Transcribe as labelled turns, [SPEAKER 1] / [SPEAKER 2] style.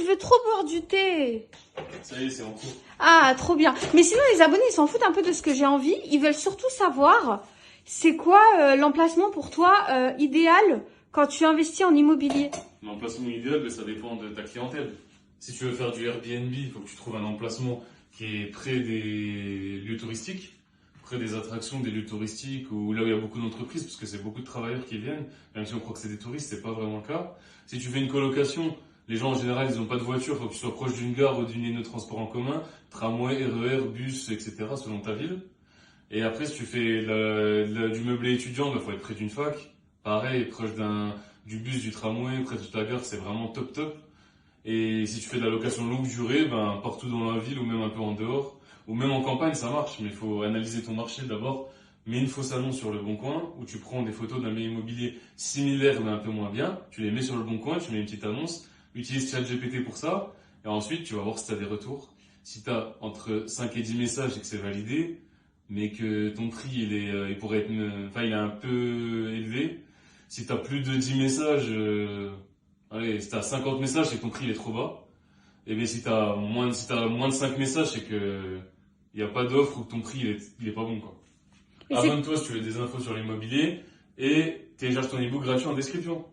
[SPEAKER 1] je veux trop boire du thé.
[SPEAKER 2] Ça y est, c'est en cours.
[SPEAKER 1] Ah, trop bien. Mais sinon, les abonnés, ils s'en foutent un peu de ce que j'ai envie. Ils veulent surtout savoir, c'est quoi l'emplacement pour toi idéal quand tu investis en immobilier?
[SPEAKER 2] L'emplacement idéal, ça dépend de ta clientèle. Si tu veux faire du Airbnb, il faut que tu trouves un emplacement qui est près des lieux touristiques, près des attractions, des lieux touristiques, ou là où il y a beaucoup d'entreprises, parce que c'est beaucoup de travailleurs qui viennent. Même si on croit que c'est des touristes, c'est pas vraiment le cas. Si tu fais une colocation, les gens en général, ils n'ont pas de voiture, il faut que tu sois proche d'une gare ou d'une ligne de transport en commun, tramway, RER, bus, etc., selon ta ville. Et après, si tu fais du meublé étudiant, il faut être près d'une fac. Pareil, proche du bus, du tramway, près de ta gare, c'est vraiment top top. Et si tu fais de la location longue durée, partout dans la ville ou même un peu en dehors, ou même en campagne, ça marche. Mais il faut analyser ton marché d'abord. Mets une fausse annonce sur le bon coin, où tu prends des photos d'un bien immobilier similaire mais un peu moins bien. Tu les mets sur le bon coin, tu mets une petite annonce. Utilise ChatGPT pour ça. Et ensuite, tu vas voir si tu as des retours. Si tu as entre 5 et 10 messages et que c'est validé, mais que ton prix il pourrait être, il est un peu élevé. Si tu as plus de 10 messages, allez, si tu as 50 messages, c'est que ton prix il est trop bas. Et bien si tu as moins de 5 messages, c'est que il n'y a pas d'offre ou que ton prix il est pas bon quoi. Abonne-toi si tu veux des infos sur l'immobilier et télécharge ton ebook gratuit en description.